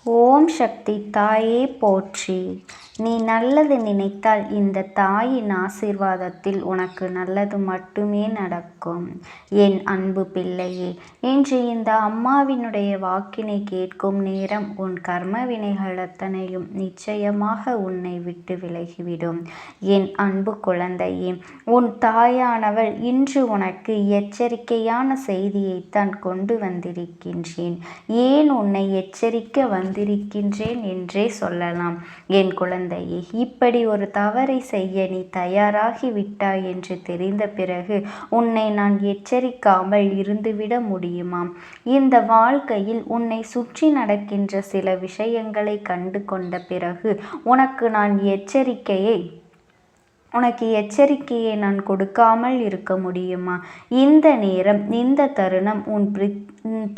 ஓம் சக்தி தாயே போற்றி. நீ நல்லது நினைத்தால் இந்த தாயின் ஆசீர்வாதத்தில் உனக்கு நல்லது மட்டுமே நடக்கும். என் அன்பு பிள்ளையே, இன்று இந்த அம்மாவினுடைய வாக்கினை கேட்கும் நேரம் உன் கர்ம வினைகள் அத்தனையும் நிச்சயமாக உன்னை விட்டு விலகிவிடும். என் அன்பு குழந்தையே, உன் தாயானவள் இன்று உனக்கு எச்சரிக்கையான செய்தியைத்தான் கொண்டு வந்திருக்கின்றேன். ஏன் உன்னை எச்சரிக்க வந்திருக்கின்றேன் என்றே சொல்லலாம். என் குழந்தையே, இப்படி ஒரு தவறை செய்ய நீ தயாராகி விட்டாய் என்று தெரிந்த பிறகு உன்னை நான் எச்சரிக்காமல் இருந்துவிட முடியுமா? இந்த வாழ்க்கையில் உன்னை சுற்றி நடக்கின்ற சில விஷயங்களை கண்டு கொண்ட பிறகு உனக்கு எச்சரிக்கையை நான் கொடுக்காமல் இருக்க முடியுமா? இந்த நேரம், இந்த தருணம் உன்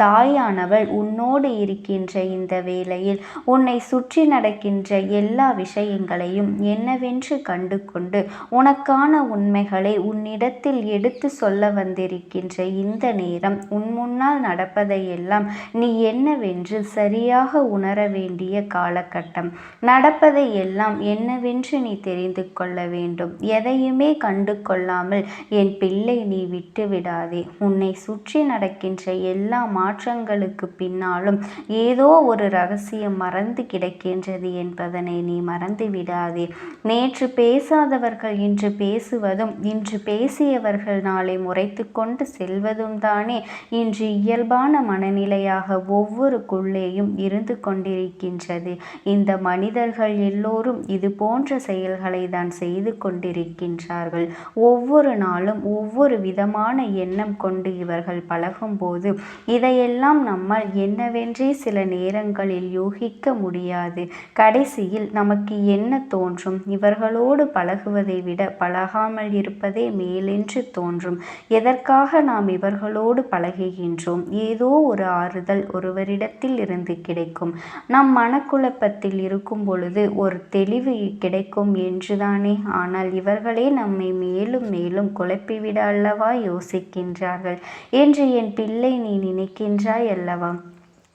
தாயானவள் உன்னோடு இருக்கின்ற இந்த வேளையில் உன்னை சுற்றி நடக்கின்ற எல்லா விஷயங்களையும் என்னவென்று கண்டு கொண்டு உனக்கான உண்மைகளை உன்னிடத்தில் எடுத்து சொல்ல வந்திருக்கின்ற இந்த நேரம், உன் முன்னால் நடப்பதையெல்லாம் நீ என்னவென்று சரியாக உணர வேண்டிய காலகட்டம். நடப்பதை எல்லாம் என்னவென்று நீ தெரிந்து கொள்ள வேண்டும். எதையுமே கண்டு கொள்ளாமல் என் பிள்ளை நீ விட்டு விடாதே. உன்னை சுற்றி நடக்கின்ற எல்லா மாற்றங்களுக்கு பின்னாலும் ஏதோ ஒரு ரகசியம் மறந்து கிடக்கின்றது என்பதனை நீ மறந்து விடாதே. நேற்று பேசாதவர்கள் இன்று பேசுவதும், இன்று பேசியவர்கள் நாளை முறைத்து கொண்டு செல்வதும் தானே இன்று இயல்பான மனநிலையாக ஒவ்வொருக்குள்ளேயும் இருந்து கொண்டிருக்கின்றது. இந்த மனிதர்கள் எல்லோரும் இது போன்ற செயல்களை தான் செய்து கொண்டிருக்கின்றார்கள். ஒவ்வொரு நாளும் ஒவ்வொரு விதமான எண்ணம் கொண்டு இவர்கள் பழகும்போது இதையெல்லாம் நம்மால் என்னவென்றே சில நேரங்களில் யூகிக்க முடியாது. கடைசியில் நமக்கு என்ன தோன்றும்? இவர்களோடு பழகுவதை விட பழகாமல் இருப்பதே மேலென்று தோன்றும். எதற்காக நாம் இவர்களோடு பழகுகின்றோம்? ஏதோ ஒரு ஆறுதல் ஒருவரிடத்தில் இருந்து கிடைக்கும். நம் மனக்குழப்பத்தில் இருக்கும் பொழுது ஒரு தெளிவு கிடைக்கும் என்றுதானே. ஆனால் இவர்களே நம்மை மேலும் மேலும் குழப்பிவிட அல்லவா யோசிக்கின்றார்கள் என்று என் பிள்ளை நீ நினைக்கின்றாய் அல்லவா?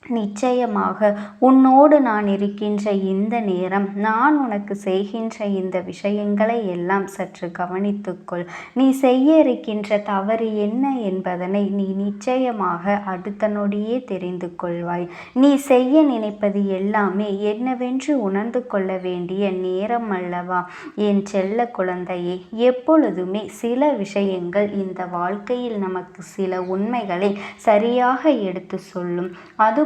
நிச்சயமாக உன்னோடு நான் இருக்கின்ற இந்த நேரம், நான் உனக்கு செய்கின்ற இந்த விஷயங்களை எல்லாம் சற்று கவனித்துக்கொள். நீ செய்ய இருக்கின்ற தவறு என்ன என்பதனை நீ நிச்சயமாக அடுத்த நொடியே தெரிந்து கொள்வாய். நீ செய்ய நினைப்பது எல்லாமே என்னவென்று உணர்ந்து கொள்ள வேண்டிய நேரம் அல்லவா? என் செல்ல குழந்தையே, எப்பொழுதுமே சில விஷயங்கள் இந்த வாழ்க்கையில் நமக்கு சில உண்மைகளை சரியாக எடுத்து சொல்லும்.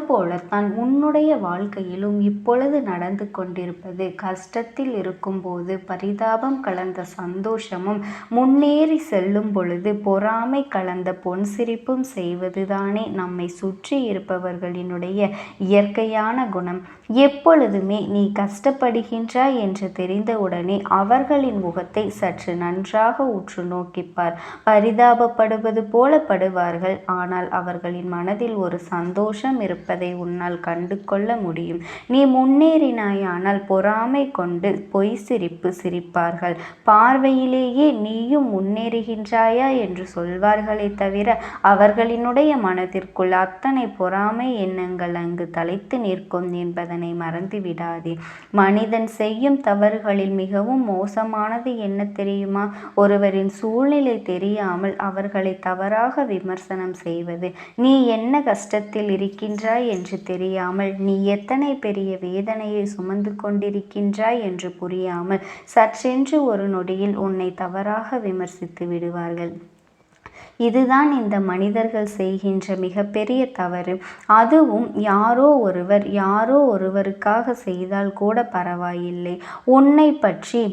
போலத்தான் உன்னுடைய வாழ்க்கையிலும் இப்பொழுது நடந்து கொண்டிருப்பது. கஷ்டத்தில் இருக்கும்போது பரிதாபம் கலந்த சந்தோஷமும், முன்னேறி செல்லும் பொழுது பொறாமை கலந்த பொன்சிரிப்பும் செய்வதுதானே நம்மை சுற்றி இருப்பவர்களினுடைய இயற்கையான குணம். எப்பொழுதுமே நீ கஷ்டப்படுகின்றாய் என்று தெரிந்தவுடனே அவர்களின் முகத்தை சற்று நன்றாக உற்று நோக்கிப்பார். பரிதாபப்படுவது போல படுவார்கள், ஆனால் அவர்களின் மனதில் ஒரு சந்தோஷம் இருப்பதை உன்னால் கண்டு கொள்ள முடியும். நீ முன்னேறினாயானால் பொறாமை கொண்டு பொய் சிரிப்பு சிரிப்பார்கள். பார்வையிலேயே நீயும் முன்னேறுகின்றாயா என்று சொல்வார்களே தவிர அவர்களினுடைய மனதிற்குள் அத்தனை பொறாமை எண்ணங்கள் அங்கு தலைத்து நிற்கும் என்பதனை மறந்து விடாதே. மனிதன் செய்யும் தவறுகளில் மிகவும் மோசமானது என்ன தெரியுமா? ஒருவரின் சூழ்நிலை தெரியாமல் அவர்களை தவறாக விமர்சனம் செய்வது. நீ என்ன கஷ்டத்தில் இருக்கின்றாய் என்று தெரியாமல், நீ எத்தனை பெரிய வேதனையை சுமந்து கொண்டிருக்கின்றாய் என்று புரியாமல் சற்றென்று ஒரு நொடியில் உன்னை தவறாக விமர்சித்து விடுவார்கள். இதுதான் இந்த மனிதர்கள் செய்கின்ற மிகப்பெரிய தவறு. அதுவும் யாரோ ஒருவருக்காக செய்தால் கூட பரவாயில்லை. உன்னை பற்றி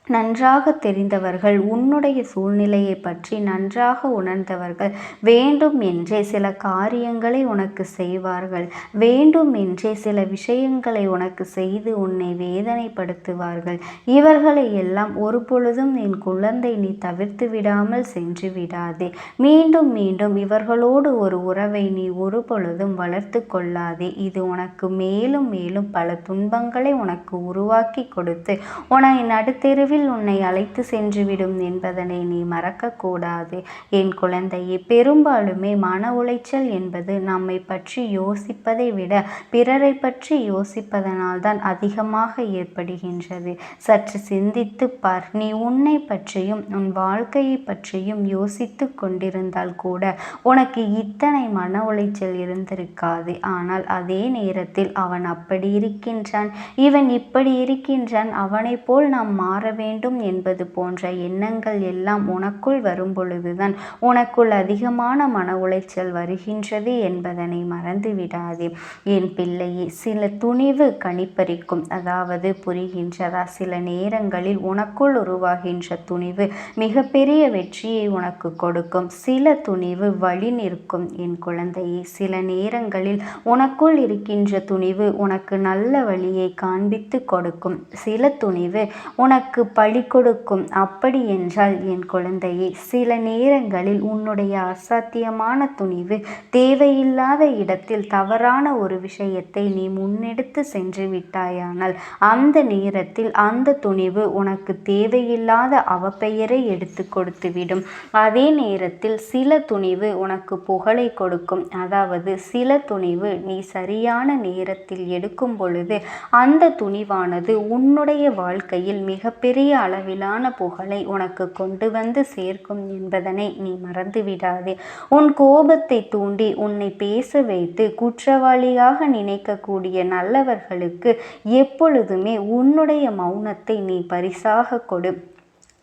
நன்றாக தெரிந்தவர்கள், உன்னுடைய சூழ்நிலையை பற்றி நன்றாக உணர்ந்தவர்கள் வேண்டும் என்றே சில காரியங்களை உனக்கு செய்வார்கள். வேண்டும் என்றே சில விஷயங்களை உனக்கு செய்து உன்னை வேதனைப்படுத்துவார்கள். இவர்களை எல்லாம் ஒரு பொழுதும் என் குழந்தை நீ தவிர்த்து விடாமல் சென்று விடாதே. மீண்டும் மீண்டும் இவர்களோடு ஒரு உறவை நீ ஒரு பொழுதும் வளர்த்து கொள்ளாதே. இது உனக்கு மேலும் மேலும் பல துன்பங்களை உனக்கு உருவாக்கி கொடுத்து உன்னை நடுத்தெருவில் முடிவில் உன்னை அழைத்து சென்றுவிடும் என்பதனை நீ மறக்கக்கூடாது. என் குழந்தையே, பெரும்பாலுமே மன உளைச்சல் என்பது நம்மை பற்றி யோசிப்பதை விட பிறரை பற்றி யோசிப்பதனால்தான் அதிகமாக ஏற்படுகின்றது. சற்று சிந்தித்து பார். நீ உன்னை பற்றியும் உன் வாழ்க்கையை பற்றியும் யோசித்து கொண்டிருந்தால் கூட உனக்கு இத்தனை மன உளைச்சல் இருந்திருக்காது. ஆனால் அதே நேரத்தில் அவன் அப்படி இருக்கின்றான், இவன் இப்படி இருக்கின்றான், அவனை போல் நாம் மாற வேண்டும் என்பது போன்ற எண்ணங்கள் எல்லாம் உனக்குள் வரும் பொழுதுதான் உனக்குள் அதிகமான மன உளைச்சல் வருகின்றது என்பதனை மறந்து விடாதே. என் பிள்ளையே, சில துணிவு கணிப்பறிக்கும். அதாவது புரிகின்றதா? சில நேரங்களில் உனக்குள் உருவாகின்ற துணிவு மிகப்பெரிய வெற்றியை உனக்கு கொடுக்கும். சில துணிவு வழி நிற்கும். என் குழந்தையே, சில நேரங்களில் உனக்குள் இருக்கின்ற துணிவு உனக்கு நல்ல வழியை காண்பித்து கொடுக்கும். சில துணிவு உனக்கு பழி கொடுக்கும். அப்படி என்றால் என் குழந்தையே, சில நேரங்களில் உன்னுடைய அசாத்தியமான துணிவு தேவையில்லாத இடத்தில் தவறான ஒரு விஷயத்தை நீ முன்னெடுத்து சென்று விட்டாயானால் அந்த நேரத்தில் அந்த துணிவு உனக்கு தேவையில்லாத அவப்பெயரை எடுத்து கொடுத்துவிடும். அதே நேரத்தில் சில துணிவு உனக்கு புகழை கொடுக்கும். அதாவது சில துணிவு நீ சரியான நேரத்தில் எடுக்கும் பொழுது அந்த துணிவானது உன்னுடைய வாழ்க்கையில் மிகப்பெரிய அளவிலான புகழை உனக்கு கொண்டு வந்து சேர்க்கும் என்பதனை நீ மறந்துவிடாதே. உன் கோபத்தை தூண்டி உன்னை பேச வைத்து குற்றவாளியாக நினைக்கக்கூடிய நல்லவர்களுக்கு எப்பொழுதுமே உன்னுடைய மௌனத்தை நீ பரிசாக கொடு.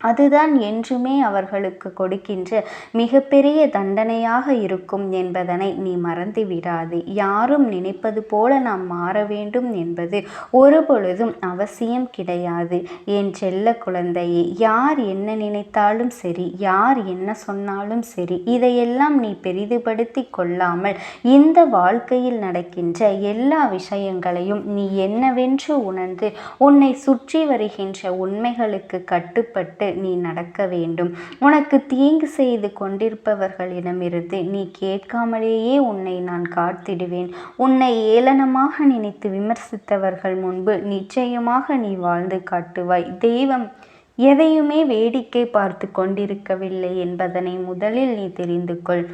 அதுதான் என்றுமே அவர்களுக்கு கொடுக்கின்ற மிகப்பெரிய தண்டனையாக இருக்கும் என்பதனை நீ மறந்து விடாதே. யாரும் நினைப்பது போல நாம் மாற வேண்டும் என்பது ஒரு பொழுதும் அவசியம் கிடையாது. என் செல்ல குழந்தையே, யார் என்ன நினைத்தாலும் சரி, யார் என்ன சொன்னாலும் சரி, இதையெல்லாம் நீ பெரிதுபடுத்தி கொள்ளாமல் இந்த வாழ்க்கையில் நடக்கின்ற எல்லா விஷயங்களையும் நீ என்னவென்று உணர்ந்து உன்னை சுற்றி வருகின்ற உண்மைகளுக்கு கட்டுப்பட்டு நீ நடக்க வேண்டும். உனக்கு தீங்கு செய்து கொண்டிருப்பவர்களிடமிருந்து நீ கேட்காமலேயே உன்னை நான் காத்திடுவேன். உன்னை ஏளனமாக நினைத்து விமர்சித்தவர்கள் முன்பு நிச்சயமாக நீ வாழ்ந்து காட்டுவாய். தெய்வம் எதையுமே வேடிக்கை பார்த்து கொண்டிருக்கவில்லை என்பதனை முதலில் நீ தெரிந்து கொள்.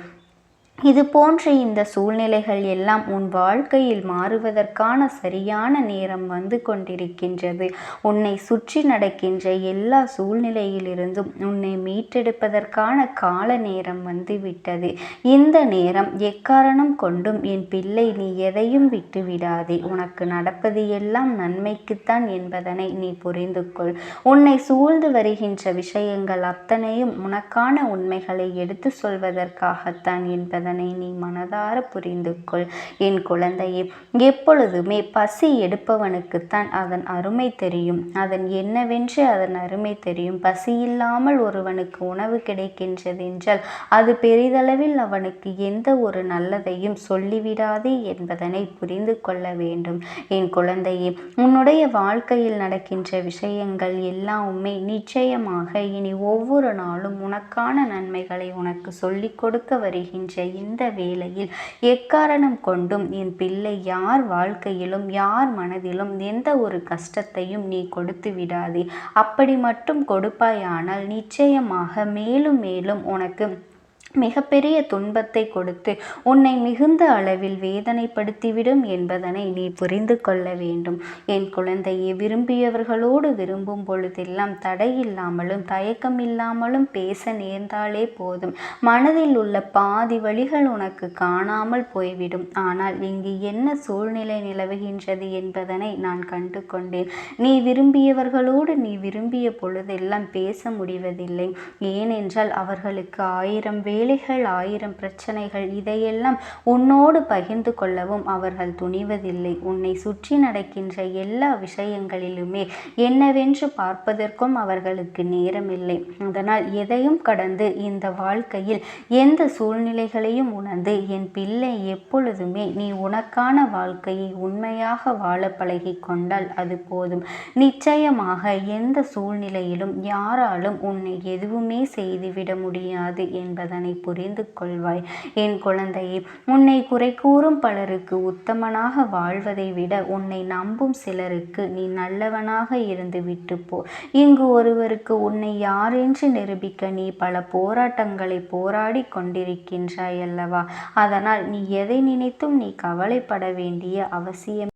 இது போன்ற இந்த சூழ்நிலைகள் எல்லாம் உன் வாழ்க்கையில் மாறுவதற்கான சரியான நேரம் வந்து கொண்டிருக்கின்றது. உன்னை சுற்றி நடக்கின்ற எல்லா சூழ்நிலையிலிருந்தும் உன்னை மீட்டெடுப்பதற்கான கால நேரம் வந்துவிட்டது. இந்த நேரம் எக்காரணம் கொண்டும் என் பிள்ளை நீ எதையும் விட்டு விடாதே. உனக்கு நடப்பது எல்லாம் நன்மைக்குத்தான் என்பதனை நீ புரிந்து கொள். உன்னை சூழ்ந்து வருகின்ற விஷயங்கள் அத்தனையும் உனக்கான உண்மைகளை எடுத்து சொல்வதற்காகத்தான் என்பதை நீ மனதார புரிந்து கொள். என் குழந்தையே, எப்பொழுதுமே பசி எடுப்பவனுக்குத்தான் அதன் அருமை தெரியும். அதன் என்னவென்று அதன் அருமை தெரியும். பசி இல்லாமல் ஒருவனுக்கு உணவு கிடைக்கின்றது என்றால் அது பெரிதளவில் அவனுக்கு எந்த ஒரு நல்லதையும் சொல்லிவிடாதே என்பதனை புரிந்து கொள்ள வேண்டும். என் குழந்தையே, உன்னுடைய வாழ்க்கையில் நடக்கின்ற விஷயங்கள் எல்லாமே நிச்சயமாக இனி ஒவ்வொரு நாளும் உனக்கான நன்மைகளை உனக்கு சொல்லிக் கொடுக்க வருகின்ற இந்த வேளையில் எக்காரணம் கொண்டும் என் பிள்ளை யார் வாழ்க்கையிலும் யார் மனதிலும் எந்த ஒரு கஷ்டத்தையும் நீ கொடுத்து விடாதே. அப்படி மட்டும் கொடுப்பாயானால் நிச்சயமாக மேலும் மேலும் உனக்கு மிகப்பெரிய துன்பத்தை கொடுத்து உன்னை மிகுந்த அளவில் வேதனைப்படுத்திவிடும் என்பதனை நீ புரிந்து கொள்ள வேண்டும். என் குழந்தையை, விரும்பியவர்களோடு விரும்பும் பொழுதெல்லாம் தடையில்லாமலும் தயக்கம் இல்லாமலும் பேச நேர்ந்தாலே போதும். மனதில் உள்ள பாதி வழிகள் உனக்கு காணாமல் போய்விடும். ஆனால் இங்கு என்ன சூழ்நிலை நிலவுகின்றது என்பதனை நான் கண்டு கொண்டேன். நீ விரும்பியவர்களோடு நீ விரும்பிய பொழுதெல்லாம் பேச முடிவதில்லை. ஏனென்றால் அவர்களுக்கு 1000 வேலைகள், 1000 பிரச்சனைகள். இதையெல்லாம் உன்னோடு பகிர்ந்து கொள்ளவும் அவர்கள் துணிவதில்லை. உன்னை சுற்றி நடக்கின்ற எல்லா விஷயங்களிலுமே என்னவென்று பார்ப்பதற்கும் அவர்களுக்கு நேரமில்லை. அதனால் எதையும் கடந்து இந்த வாழ்க்கையில் எந்த சூழ்நிலைகளையும் உணர்ந்து என் பிள்ளை எப்பொழுதுமே நீ உனக்கான வாழ்க்கையை உண்மையாக வாழ பழகி கொண்டால் அது போதும். நிச்சயமாக எந்த சூழ்நிலையிலும் யாராலும் உன்னை எதுவுமே செய்துவிட முடியாது என்பதனை என்பதனை புரிந்து கொள்வாய். என் குழந்தையே, உன்னை குறை கூறும் பலருக்கு உத்தமனாக வாழ்வதை விட உன்னை நம்பும் சிலருக்கு நீ நல்லவனாக இருந்து விட்டு போ. இங்கு ஒருவருக்கு உன்னை யாரென்று நிரூபிக்க நீ பல போராட்டங்களை போராடி கொண்டிருக்கின்றாய் அல்லவா? அதனால் நீ எதை நினைத்தும் நீ கவலைப்பட வேண்டிய அவசியம்.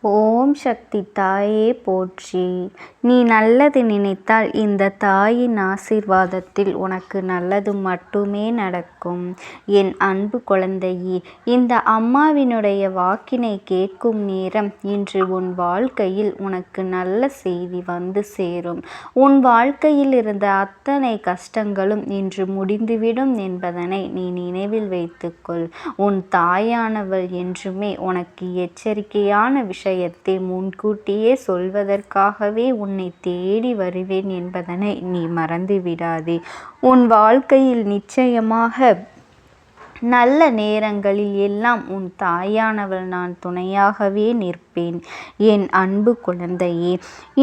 ஓம் சக்தி தாயே போற்றி. நீ நல்லது நினைத்தால் இந்த தாயின் ஆசீர்வாதத்தில் உனக்கு நல்லது மட்டுமே நடக்கும். என் அன்பு குழந்தையே, இந்த அம்மாவினுடைய வாக்கினை கேட்கும் நேரம் இன்று உன் வாழ்க்கையில் உனக்கு நல்ல செய்தி வந்து சேரும். உன் வாழ்க்கையில் இருந்த அத்தனை கஷ்டங்களும் இன்று முடிந்துவிடும் என்பதனை நீ நினைவில் வைத்துக்கொள். உன் தாயானவள் என்றுமே உனக்கு எச்சரிக்கையான விஷயத்தை முன்கூட்டியே சொல்வதற்காகவே உன்னை தேடி வருவேன் என்பதனை நீ மறந்து விடாதே. உன் வாழ்க்கையில் நிச்சயமாக நல்ல நேரங்களில் எல்லாம் உன் தாயானவள் நான் துணையாகவே நிற்பேன். என் அன்பு குழந்தையே,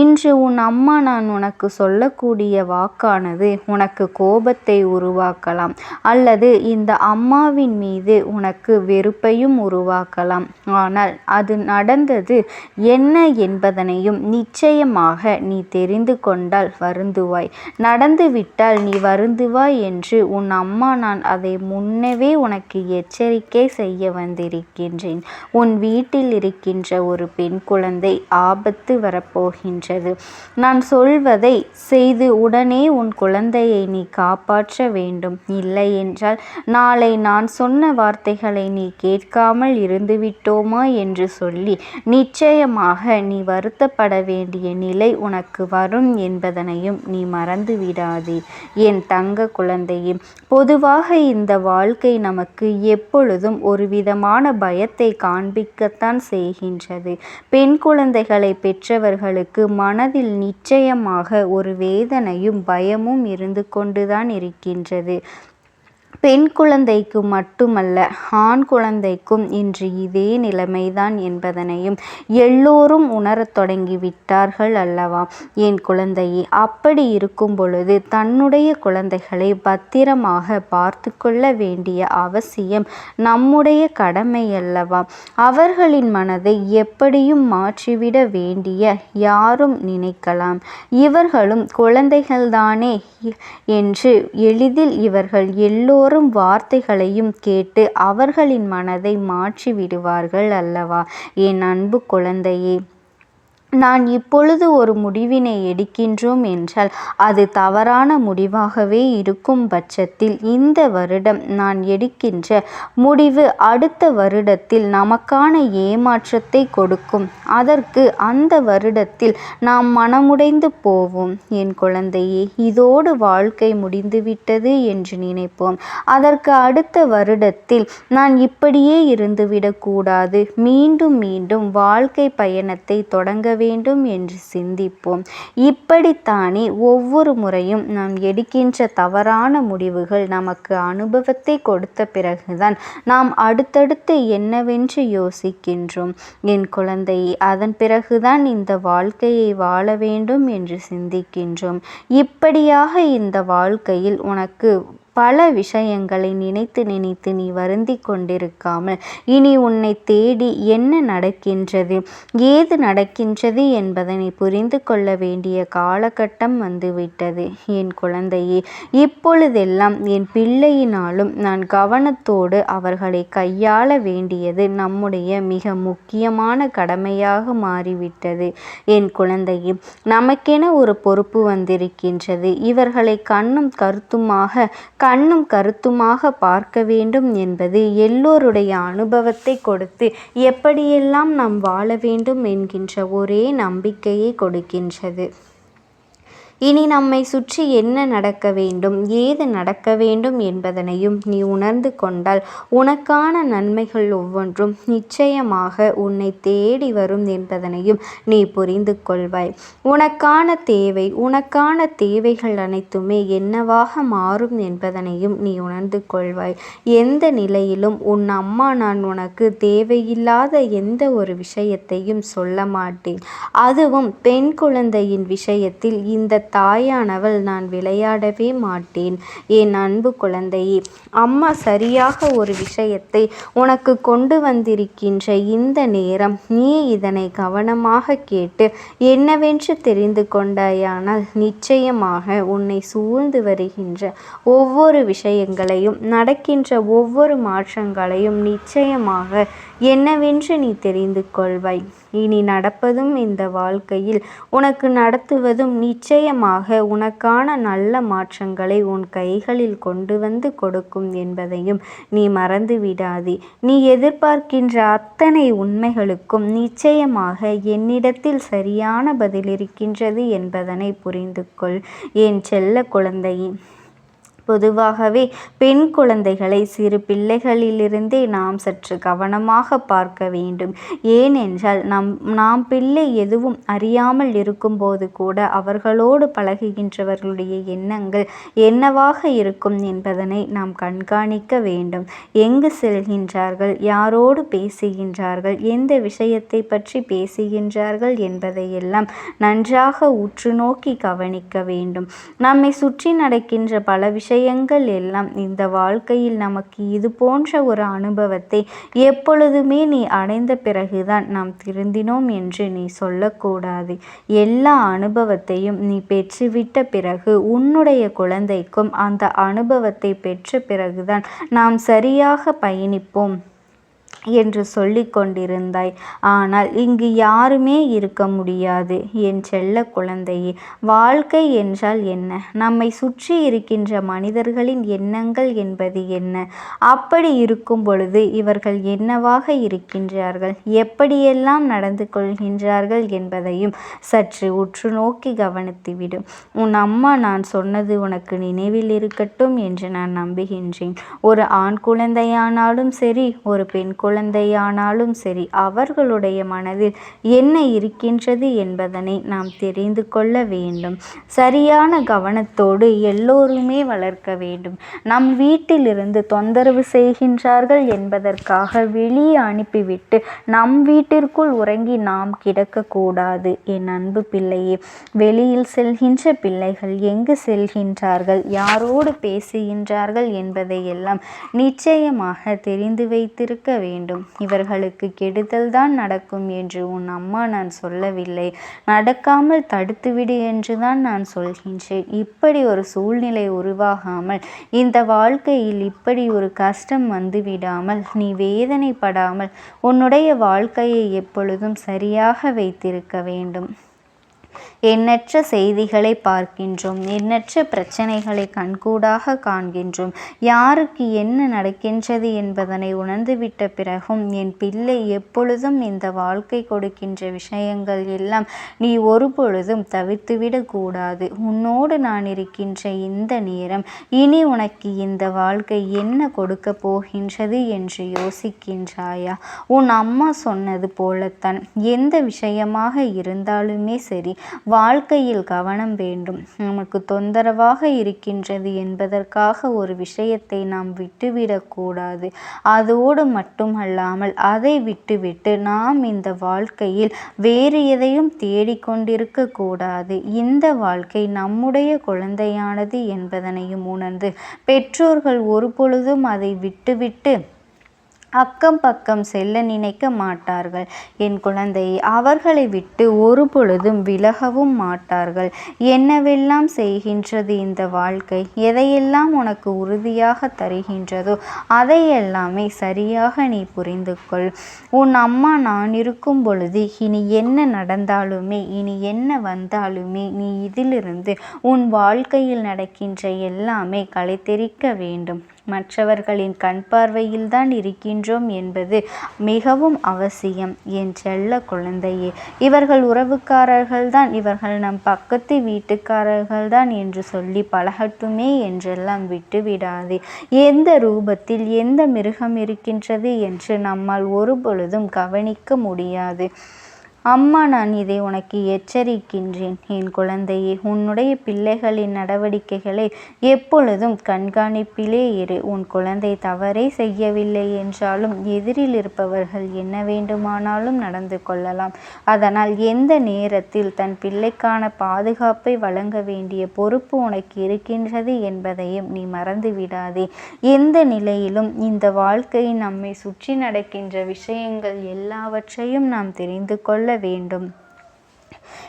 இன்று உன் அம்மா நான் உனக்கு சொல்லக்கூடிய வாக்கானது உனக்கு கோபத்தை உருவாக்கலாம், அல்லது இந்த அம்மாவின் மீது உனக்கு வெறுப்பையும் உருவாக்கலாம். ஆனால் அது நடந்தது என்ன என்பதனையும் நிச்சயமாக நீ தெரிந்து கொண்டால் வருந்துவாய். நடந்துவிட்டால் நீ வருந்துவாய் என்று உன் அம்மா நான் அதை முன்னவே உனக்கு எச்சரிக்கை செய்ய வந்திருக்கின்றேன். உன் வீட்டில் இருக்கின்ற ஒரு பெண் குழந்தை ஆபத்து வரப்போகின்றது. நான் சொல்வதை செய்து உடனே உன் குழந்தையை நீ காப்பாற்ற வேண்டும். இல்லை என்றால் நாளை நான் சொன்ன வார்த்தைகளை நீ கேட்காமல் இருந்துவிட்டோமா என்று சொல்லி நிச்சயமாக நீ வருத்தப்பட வேண்டிய நிலை உனக்கு வரும் என்பதனையும் நீ மறந்து விடாதே. என் தங்க குழந்தையே, பொதுவாக இந்த வாழ்க்கை நமக்கு எப்பொழுதும் ஒரு விதமான பயத்தை காண்பிக்கத்தான் செய்கின்றது. பெண் குழந்தைகளை பெற்றவர்களுக்கு மனதில் நிச்சயமாக ஒரு வேதனையும் பயமும் இருந்து கொண்டுதான் இருக்கின்றது. பெண் குழந்தைக்கு மட்டுமல்ல, ஆண் குழந்தைக்கும் இன்று இதே நிலைமைதான் என்பதனையும் எல்லோரும் உணரத் தொடங்கிவிட்டார்கள் அல்லவா? என் குழந்தையே, அப்படி இருக்கும் பொழுது தன்னுடைய குழந்தைகளை பத்திரமாக பார்த்து கொள்ள வேண்டிய அவசியம் நம்முடைய கடமை அல்லவா? அவர்களின் மனதை எப்படியும் மாற்றிவிட வேண்டிய யாரும் நினைக்கலாம். இவர்களும் குழந்தைகள்தானே என்று எளிதில் இவர்கள் எல்லோரும் வார்த்தைகளையும் கேட்டு அவர்களின் மனதை மாற்றி விடுவார்கள் அல்லவா? என் அன்பு குழந்தையே, நான் இப்பொழுது ஒரு முடிவினை எடுக்கின்றோம் என்றால் அது தவறான முடிவாகவே இருக்கும் பட்சத்தில் இந்த வருடம் நான் எடுக்கின்ற முடிவு அடுத்த வருடத்தில் நமக்கான ஏமாற்றத்தை கொடுக்கும். அதற்கு அந்த வருடத்தில் நாம் மனமுடைந்து போவோம். என் குழந்தையே, இதோடு வாழ்க்கை முடிந்துவிட்டது என்று நினைப்போம். அதற்கு அடுத்த வருடத்தில் நான் இப்படியே இருந்துவிடக்கூடாது, மீண்டும் மீண்டும் வாழ்க்கை பயணத்தை தொடங்க வேண்டும் என்று சிந்திப்போம். இப்படித்தானே ஒவ்வொரு முறையும் நாம் எடுக்கின்ற தவறான முடிவுகள் நமக்கு அனுபவத்தை கொடுத்த பிறகுதான் நாம் அடுத்தடுத்து என்னவென்று யோசிக்கின்றோம். என் குழந்தையே, அதன் பிறகுதான் இந்த வாழ்க்கையை வாழ வேண்டும் என்று சிந்திக்கின்றோம். இப்படியாக இந்த வாழ்க்கையில் உனக்கு பல விஷயங்களை நினைத்து நினைத்து நீ வருந்தி கொண்டிருக்காமல் இனி உன்னை தேடி என்ன நடக்கின்றது, ஏது நடக்கின்றது என்பதனை புரிந்து கொள்ள வேண்டிய காலகட்டம் வந்துவிட்டது. என் குழந்தையே, இப்பொழுதெல்லாம் என் பிள்ளையினாலும் நான் கவனத்தோடு அவர்களை கையாள வேண்டியது நம்முடைய மிக முக்கியமான கடமையாக மாறிவிட்டது. என் குழந்தையே, நமக்கென ஒரு பொறுப்பு வந்திருக்கின்றது. இவர்களை கண்ணும் கருத்துமாக பார்க்க வேண்டும் என்பது எல்லோருடைய அனுபவத்தை கொடுத்து எப்படியெல்லாம் நாம் வாழ வேண்டும் என்கின்ற ஒரே நம்பிக்கையை கொடுக்கின்றது. இனி நம்மை சுற்றி என்ன நடக்க வேண்டும், ஏது நடக்க வேண்டும் என்பதனையும் நீ உணர்ந்து கொண்டால் உனக்கான நன்மைகள் ஒவ்வொன்றும் நிச்சயமாக உன்னை தேடி வரும் என்பதனையும் நீ புரிந்து கொள்வாய். உனக்கான தேவைகள் அனைத்துமே என்னவாக மாறும் என்பதனையும் நீ உணர்ந்து கொள்வாய். எந்த நிலையிலும் உன் அம்மா நான் உனக்கு தேவையில்லாத எந்த ஒரு விஷயத்தையும் சொல்ல மாட்டேன். அதுவும் பெண் குழந்தையின் விஷயத்தில் இந்த தாயானவள் நான் விளையாடவே மாட்டேன். என் அன்பு குழந்தையே, அம்மா சரியாக ஒரு விஷயத்தை உனக்கு கொண்டு வந்திருக்கின்ற இந்த நேரம் நீ இதனை கவனமாக கேட்டு என்னவென்று தெரிந்து கொண்டாயானால் நிச்சயமாக உன்னை சூழ்ந்து வருகின்ற ஒவ்வொரு விஷயங்களையும், நடக்கின்ற ஒவ்வொரு மாற்றங்களையும் நிச்சயமாக என்னவென்று நீ தெரிந்து கொள்வாய். இனி நடப்பதும் இந்த வாழ்க்கையில் உனக்கு நடத்துவதும் நிச்சயமாக உனக்கான நல்ல மாற்றங்களை உன் கைகளில் கொண்டு வந்து கொடுக்கும் என்பதையும் நீ மறந்து விடாதே. நீ எதிர்பார்க்கின்ற அத்தனை உண்மைகளுக்கும் நிச்சயமாக என்னிடத்தில் சரியான பதில் இருக்கின்றது என்பதனை புரிந்து கொள் என் செல்ல குழந்தையே. பொதுவாகவே பெண் குழந்தைகளை சிறு பிள்ளைகளிலிருந்தே நாம் சற்று கவனமாக பார்க்க வேண்டும். ஏனென்றால் நாம் பிள்ளை எதுவும் அறியாமல் இருக்கும்போது கூட அவர்களோடு பழகுகின்றவர்களுடைய எண்ணங்கள் என்னவாக இருக்கும் என்பதனை நாம் கண்காணிக்க வேண்டும். எங்கு செல்கின்றார்கள், யாரோடு பேசுகின்றார்கள், எந்த விஷயத்தை பற்றி பேசுகின்றார்கள் என்பதையெல்லாம் நன்றாக உற்று நோக்கி கவனிக்க வேண்டும். நம்மை சுற்றி நடக்கின்ற பல விஷயங்கள் எல்லாம் இந்த வாழ்க்கையில் நமக்கு இது போன்ற ஒரு அனுபவத்தை எப்பொழுதுமே நீ அடைந்த பிறகுதான் நாம் திருந்தினோம் என்று நீ சொல்லக்கூடாது. எல்லா அனுபவத்தையும் நீ பெற்றுவிட்ட பிறகு உன்னுடைய குழந்தைக்கும் அந்த அனுபவத்தை பெற்ற பிறகுதான் நாம் சரியாக பயணிப்போம் என்று சொல்லி கொண்டிருந்தாய். ஆனால் இங்கு யாருமே இருக்க முடியாது என் செல்ல குழந்தையே. வாழ்க்கை என்றால் என்ன? நம்மை சுற்றி இருக்கின்ற மனிதர்களின் எண்ணங்கள் என்பது என்ன? அப்படி இருக்கும் பொழுது இவர்கள் என்னவாக இருக்கின்றார்கள், எப்படியெல்லாம் நடந்து கொள்கின்றார்கள் என்பதையும் சற்று உற்று நோக்கி கவனித்துவிடும். உன் அம்மா நான் சொன்னது உனக்கு நினைவில் இருக்கட்டும் என்று நான் நம்புகின்றேன். ஒரு ஆண் குழந்தையானாலும் சரி, ஒரு பெண் குழந்தையானாலும் சரி, அவர்களுடைய மனதில் என்ன இருக்கின்றது என்பதனை நாம் தெரிந்து கொள்ள வேண்டும். சரியான கவனத்தோடு எல்லோருமே வளர்க்க வேண்டும். நம் வீட்டிலிருந்து தொந்தரவு செய்கின்றார்கள் என்பதற்காக வெளியே அனுப்பிவிட்டு நம் வீட்டிற்குள் உறங்கி நாம் கிடக்கக்கூடாது என் அன்பு பிள்ளையே. வெளியில் செல்கின்ற பிள்ளைகள் எங்கு செல்கின்றார்கள், யாரோடு பேசுகின்றார்கள் என்பதையெல்லாம் நிச்சயமாக தெரிந்து வைத்திருக்க வேண்டும். இவர்களுக்கு கெடுதல் தான் நடக்கும் என்று உன் அம்மா நான் சொல்லவில்லை. நடக்காமல் தடுத்துவிடு என்றுதான் நான் சொல்கின்றேன். இப்படி ஒரு சூழ்நிலை உருவாகாமல், இந்த வாழ்க்கையில் இப்படி ஒரு கஷ்டம் வந்துவிடாமல் நீ வேதனைப்படாமல் உன்னுடைய வாழ்க்கையை எப்பொழுதும் சரியாக வைத்திருக்க வேண்டும். எண்ணற்ற செய்திகளை பார்க்கின்றோம், எண்ணற்ற பிரச்சனைகளை கண்கூடாக காண்கின்றோம். யாருக்கு என்ன நடக்கின்றது என்பதனை உணர்ந்துவிட்ட பிறகும் என் பிள்ளை எப்பொழுதும் இந்த வாழ்க்கை கொடுக்கின்ற விஷயங்கள் எல்லாம் நீ ஒரு பொழுதும் தவிர்த்துவிடக்கூடாது. உன்னோடு நான் இருக்கின்ற இந்த நேரம் இனி உனக்கு இந்த வாழ்க்கை என்ன கொடுக்க போகின்றது என்று யோசிக்கின்றாயா? உன் அம்மா சொன்னது போலத்தான் எந்த விஷயமாக இருந்தாலுமே சரி, வாழ்க்கையில் கவனம் வேண்டும். நமக்கு தொந்தரவாக இருக்கின்றது என்பதற்காக ஒரு விஷயத்தை நாம் விட்டுவிடக்கூடாது. அதோடு மட்டுமல்லாமல் அதை விட்டுவிட்டு நாம் இந்த வாழ்க்கையில் வேறு எதையும் தேடிக்கொண்டிருக்க கூடாது. இந்த வாழ்க்கை நம்முடைய குழந்தையானது என்பதனையும் உணர்ந்து பெற்றோர்கள் ஒரு பொழுதும் அதை விட்டுவிட்டு அக்கம் பக்கம் செல்ல நினைக்க மாட்டார்கள் என் குழந்தையை. அவர்களை விட்டு ஒரு பொழுதும் விலகவும் மாட்டார்கள். என்னவெல்லாம் செய்கின்றது இந்த வாழ்க்கை, எதையெல்லாம் உனக்கு உறுதியாக தருகின்றதோ அதையெல்லாமே சரியாக நீ புரிந்து கொள். உன் அம்மா நான் இருக்கும் பொழுது இனி என்ன நடந்தாலுமே, இனி என்ன வந்தாலுமே நீ இதிலிருந்து உன் வாழ்க்கையில் நடக்கின்ற எல்லாமே களைத்தெறிக்க வேண்டும். மற்றவர்களின் கண் பார்வையில்தான் இருக்கின்றோம் என்பது மிகவும் அவசியம் என் செல்ல குழந்தையே. இவர்கள் உறவுக்காரர்கள்தான், இவர்கள் நம் பக்கத்து வீட்டுக்காரர்கள்தான் என்று சொல்லி பழகட்டுமே என்றெல்லாம் விட்டுவிடாதே. எந்த ரூபத்தில் எந்த மிருகம் இருக்கின்றது என்று நம்மால் ஒரு பொழுதும் கவனிக்க முடியாது. அம்மா, நான் இதை உனக்கு எச்சரிக்கின்றேன். என் குழந்தையே, உன்னுடைய பிள்ளைகளின் நடவடிக்கைகளை எப்பொழுதும் கண்காணிப்பிலே இரு. உன் குழந்தை தவறே செய்யவில்லை என்றாலும் எதிரில் இருப்பவர்கள் என்ன வேண்டுமானாலும் நடந்து கொள்ளலாம். அதனால் எந்த நேரத்தில் தன் பிள்ளைக்கான பாதுகாப்பை வழங்க வேண்டிய பொறுப்பு உனக்கு இருக்கின்றது என்பதையும் நீ மறந்துவிடாதே. எந்த நிலையிலும் இந்த வாழ்க்கை நம்மை சுற்றி நடக்கின்ற விஷயங்கள் எல்லாவற்றையும் நாம் தெரிந்து கொள்ள வேண்டும்.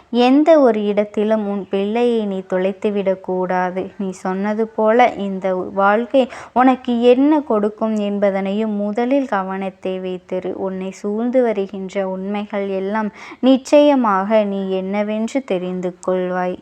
எந்த ஒரு இடத்திலும் உன் பிள்ளையை நீ தொலைத்துவிடக்கூடாது. நீ சொன்னது போல இந்த வாழ்க்கை உனக்கு என்ன கொடுக்கும் என்பதனையும் முதலில் கவனத்தை வைத்திரு. உன்னை சூழ்ந்து வருகின்ற உண்மைகள் எல்லாம் நிச்சயமாக நீ என்னவென்று தெரிந்து கொள்வாய்.